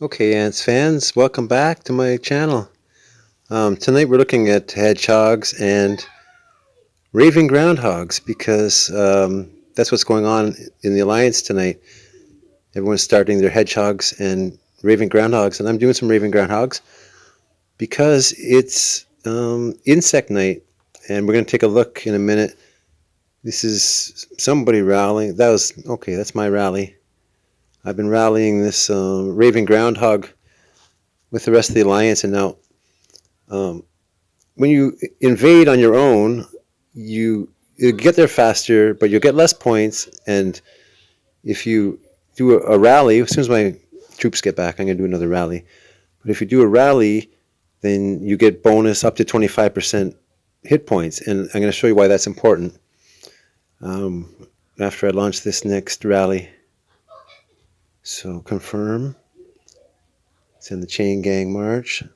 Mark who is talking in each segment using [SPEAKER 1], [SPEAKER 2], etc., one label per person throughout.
[SPEAKER 1] Okay, Ants fans, welcome back to my channel. Tonight we're looking at hedgehogs and raving groundhogs because that's what's going on in the Alliance tonight. Everyone's starting their hedgehogs and raving groundhogs, and I'm doing some raving groundhogs because it's insect night, and we're going to take a look in a minute. This is somebody rallying. That's my rally. I've been rallying this raving groundhog with the rest of the Alliance, and now um, when you invade on your own, you get there faster, but you'll get less points. And if you do a rally, as soon as my troops get back, I'm going to do another rally. But if you do a rally, then you get bonus up to 25% hit points. And I'm going to show you why that's important after I launch this next rally. So confirm. Send the chain gang march. I'm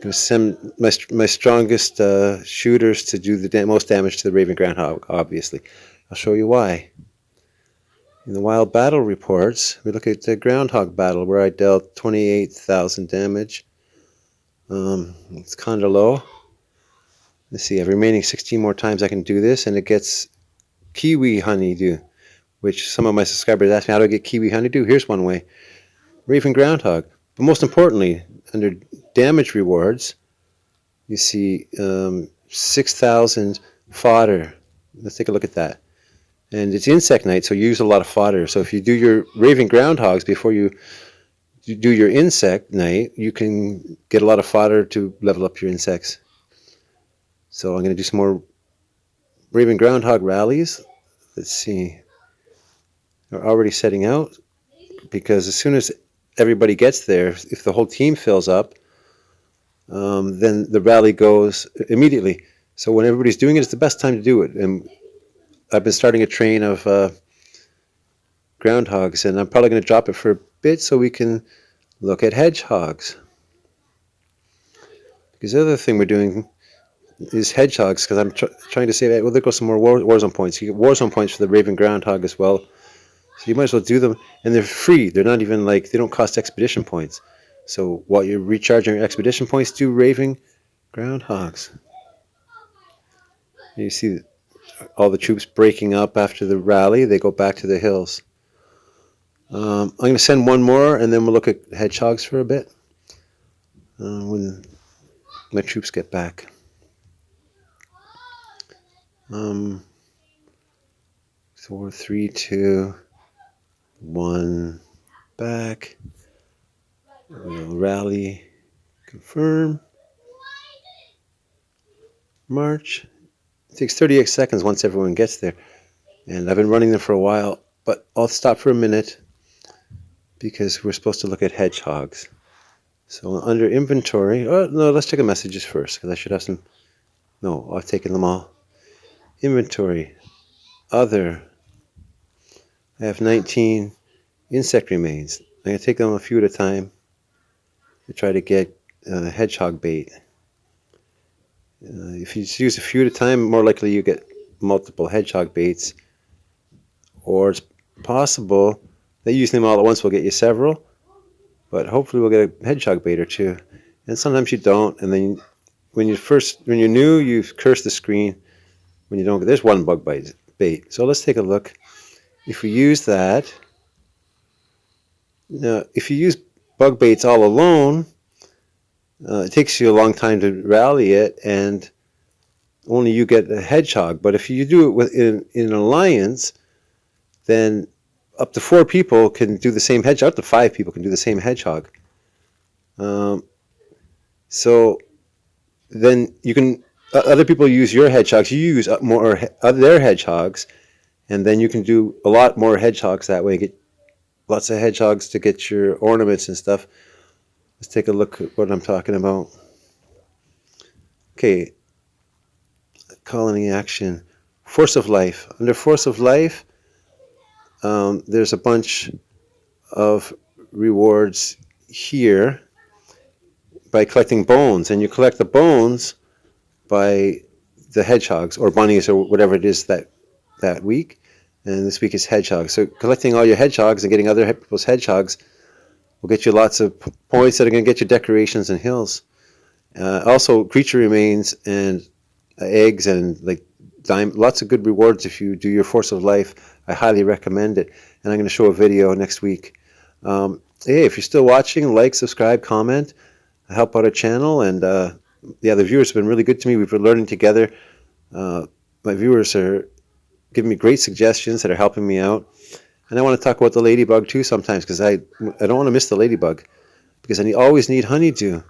[SPEAKER 1] going to send my strongest shooters to do the most damage to the Raven Groundhog, obviously. I'll show you why. In the wild battle reports, we look at the Groundhog battle where I dealt 28,000 damage. It's kind of low. Let's see, I have remaining 16 more times I can do this, and it gets kiwi honeydew, which some of my subscribers asked me, how do I get kiwi honeydew? Here's one way. Raven Groundhog. But most importantly, under damage rewards, you see 6,000 fodder. Let's take a look at that. And it's insect night, so you use a lot of fodder. So if you do your raving groundhogs before you do your insect night, you can get a lot of fodder to level up your insects. So I'm going to do some more raving groundhog rallies. Let's see. They're already setting out because as soon as everybody gets there, if the whole team fills up, then the rally goes immediately. So when everybody's doing it, it's the best time to do it. And I've been starting a train of groundhogs, and I'm probably going to drop it for a bit so we can look at hedgehogs. Because the other thing we're doing is hedgehogs, because I'm trying to say, well, there goes some more Warzone points. You get Warzone points for the Raven Groundhog as well. So you might as well do them, and they're free. They're not even they don't cost expedition points. So while you're recharging your expedition points, do Raving Groundhogs. You see all the troops breaking up after the rally. They go back to the hills. I'm going to send one more, and then we'll look at hedgehogs for a bit when my troops get back. 4, 3, 2, 1, back. We'll rally, confirm, march. It takes 38 seconds once everyone gets there, and I've been running them for a while, but I'll stop for a minute because we're supposed to look at hedgehogs. So under inventory, oh no, let's check the messages first because I should have some. No, I've taken them all. Inventory, other. I have 19 insect remains. I'm going to take them a few at a time to try to get hedgehog bait. If you just use a few at a time, more likely you get multiple hedgehog baits. Or it's possible that using them all at once will get you several, but hopefully we'll get a hedgehog bait or two. And sometimes you don't, and then when you're new, you curse the screen. When you don't, there's one bug bait. So let's take a look. If we use that, now if you use bug baits all alone, it takes you a long time to rally it, and only you get a hedgehog. But if you do it in an alliance, then up to 4 people can do the same hedgehog. Up to 5 people can do the same hedgehog. So then you can. Other people use your hedgehogs. You use more their hedgehogs, and then you can do a lot more hedgehogs that way. Get lots of hedgehogs to get your ornaments and stuff. Let's take a look at what I'm talking about. Okay, colony action, force of life. Under force of life, there's a bunch of rewards here by collecting bones, and you collect the bones by the hedgehogs or bunnies or whatever it is that week. And this week is hedgehogs. So collecting all your hedgehogs and getting other people's hedgehogs will get you lots of points that are going to get you decorations and hills. Also, creature remains and eggs and like lots of good rewards if you do your Force of Life. I highly recommend it. And I'm going to show a video next week. Hey, if you're still watching, like, subscribe, comment, help out our channel. And yeah, the viewers have been really good to me. We've been learning together. My viewers are giving me great suggestions that are helping me out. And I want to talk about the ladybug too sometimes, because I don't want to miss the ladybug, because I always need honeydew.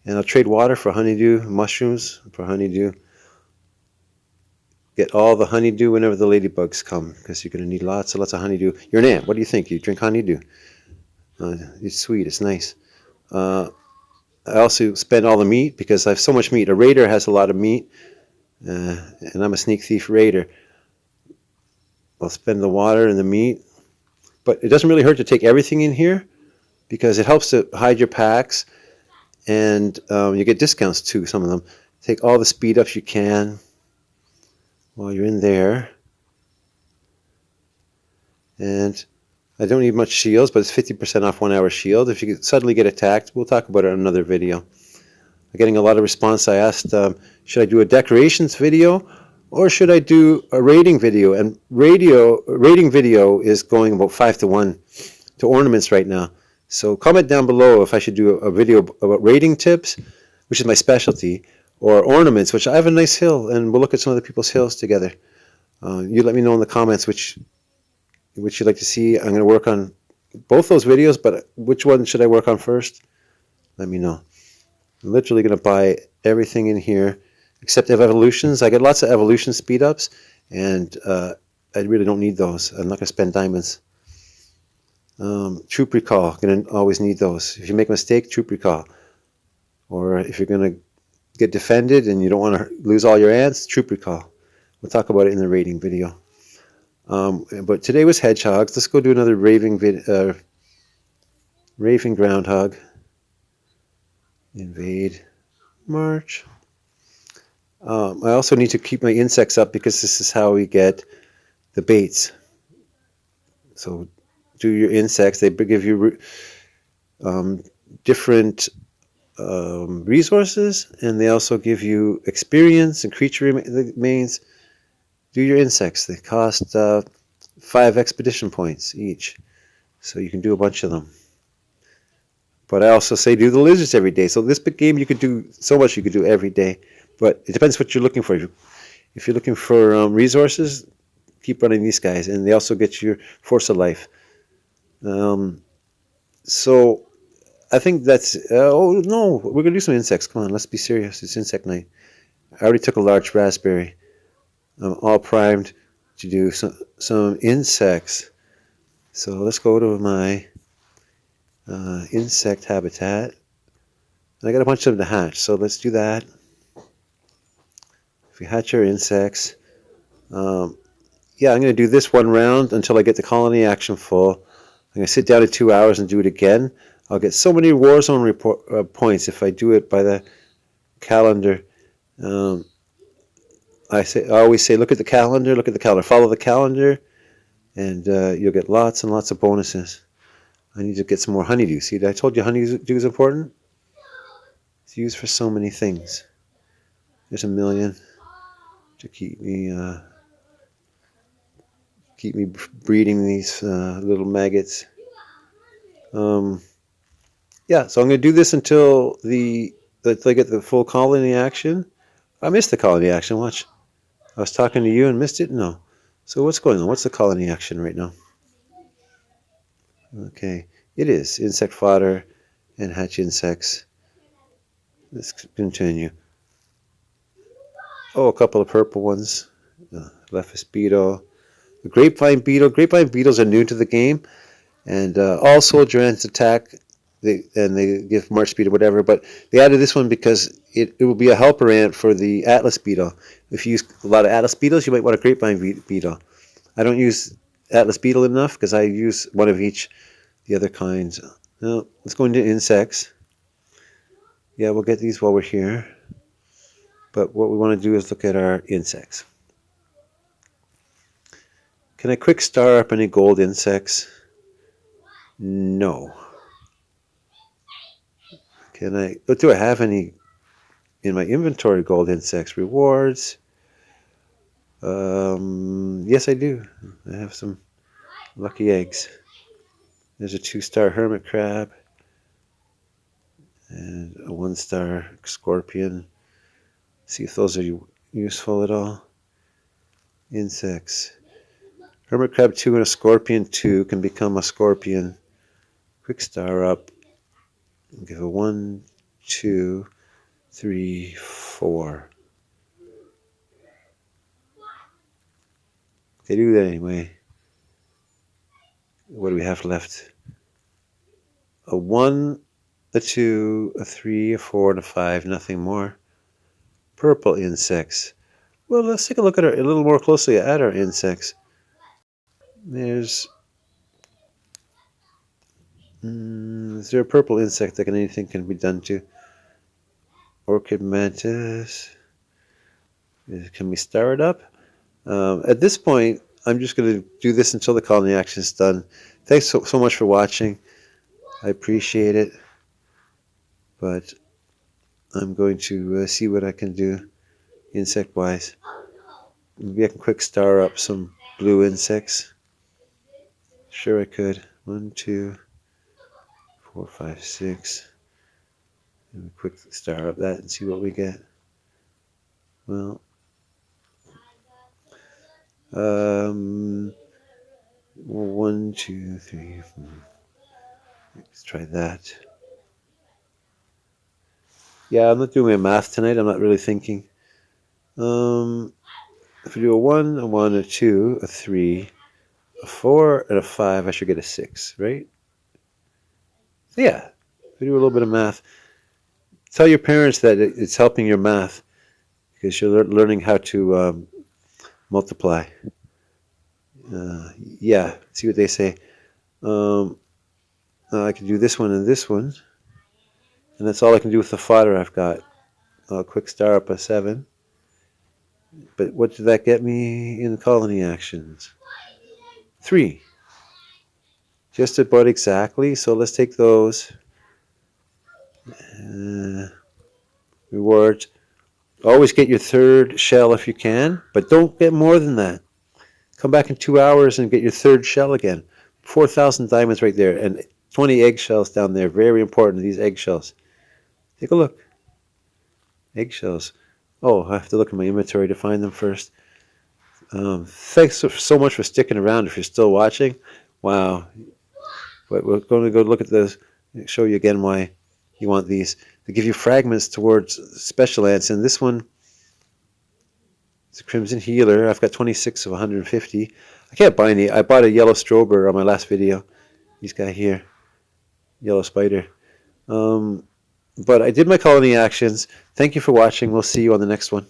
[SPEAKER 1] And I'll trade water for honeydew, mushrooms for honeydew. Get all the honeydew whenever the ladybugs come, because you're going to need lots and lots of honeydew. You're an ant. What do you think? You drink honeydew. It's sweet. It's nice. I also spend all the meat because I have so much meat. A raider has a lot of meat, and I'm a sneak thief raider. I'll spend the water and the meat. But it doesn't really hurt to take everything in here, because it helps to hide your packs, and you get discounts too, some of them. Take all the speed ups you can while you're in there. And I don't need much shields, but it's 50% off 1 hour shield. If you suddenly get attacked, we'll talk about it in another video. I'm getting a lot of response. I asked, should I do a decorations video or should I do a rating video? And rating video is going about 5 to 1 to ornaments right now. So comment down below if I should do a video about rating tips, which is my specialty, or ornaments, which I have a nice hill, and we'll look at some other people's hills together. You let me know in the comments which you'd like to see. I'm going to work on both those videos, but which one should I work on first? Let me know. I'm literally going to buy everything in here except evolutions. I get lots of evolution speed ups, and I really don't need those. I'm not going to spend diamonds. Troop recall, going to always need those. If you make a mistake, troop recall. Or if you're going to get defended and you don't want to lose all your ants, troop recall. We'll talk about it in the rating video. But today was hedgehogs. Let's go do another raving groundhog. Invade. March. I also need to keep my insects up because this is how we get the baits. So do your insects. They give you different resources, and they also give you experience and creature remains. Do your insects. They cost 5 expedition points each, so you can do a bunch of them. But I also say do the lizards every day. So this big game, you could do so much you could do every day, but it depends what you're looking for. If you're looking for resources, keep running these guys, and they also get your Force of Life. So I think that's, oh no, we're going to do some insects. Come on, let's be serious. It's insect night. I already took a large raspberry. I'm all primed to do some insects. So let's go to my insect habitat. And I got a bunch of them to hatch, so let's do that. If we hatch our insects, yeah, I'm going to do this one round until I get the colony action full. I'm going to sit down in 2 hours and do it again. I'll get so many Warzone points if I do it by the calendar. I always say, look at the calendar, follow the calendar, and you'll get lots and lots of bonuses. I need to get some more honeydew. See, I told you honeydew is important. It's used for so many things. There's a million to keep me breeding these little maggots. Yeah, so I'm going to do this until I get the full colony action. I missed the colony action. Watch. I was talking to you and missed it? No. So what's going on? What's the colony action right now? Okay. It is insect fodder and hatch insects. Let's continue. Oh, a couple of purple ones. Lephis beetle. The grapevine beetle. Grapevine beetles are new to the game. And all soldier ants attack. They give march speed or whatever. But they added this one because it will be a helper ant for the atlas beetle. If you use a lot of atlas beetles, you might want a grapevine beetle. I don't use atlas beetle enough because I use one of each, the other kinds. Now, let's go into insects. Yeah, we'll get these while we're here. But what we want to do is look at our insects. Can I quick star up any gold insects? No. Do I have any in my inventory? Gold insects rewards. Yes, I do. I have some lucky eggs. There's a 2-star hermit crab and a 1-star scorpion. See if those are useful at all. Insects. Hermit crab 2 and a scorpion 2 can become a scorpion. Quick star up. Give a 1, 2, 3, 4. They do that anyway. What do we have left? A 1, a 2, a 3, a 4, and a 5. Nothing more. Purple insects. Well, let's take a look at a little more closely at our insects. There's is there a purple insect that anything can be done to? Orchid mantis. Can we star it up? At this point, I'm just going to do this until the colony action is done. Thanks so much for watching. I appreciate it. But I'm going to see what I can do insect-wise. Maybe I can quick star up some blue insects. Sure I could. 1, 2, 4, 5, 6. And quick star up that and see what we get. Well, 1, 2, 3, 4. Let's try that. Yeah, I'm not doing my math tonight. I'm not really thinking. If we do a 1, a 2, a 3, a 4, and a 5, I should get a 6, right? So yeah, if we do a little bit of math, tell your parents that it's helping your math because you're learning how to multiply. Yeah, see what they say. I can do this one and this one, and that's all I can do with the fodder I've got. I'll quick star up a 7. But what did that get me in the colony actions? 3. Just about exactly. So let's take those. Rewards. Always get your 3rd shell if you can, but don't get more than that. Come back in 2 hours and get your 3rd shell again. 4,000 diamonds right there, and 20 eggshells down there. Very important, these eggshells. Take a look. Eggshells. Oh, I have to look in my inventory to find them first. Thanks so much for sticking around if you're still watching. Wow. But we're going to go look at those, show you again why you want these. They give you fragments towards special ants, and this one is a Crimson Healer. I've got 26 of 150. I can't buy any. I bought a yellow strober on my last video. This guy here, yellow spider. But I did my colony actions. Thank you for watching. We'll see you on the next one.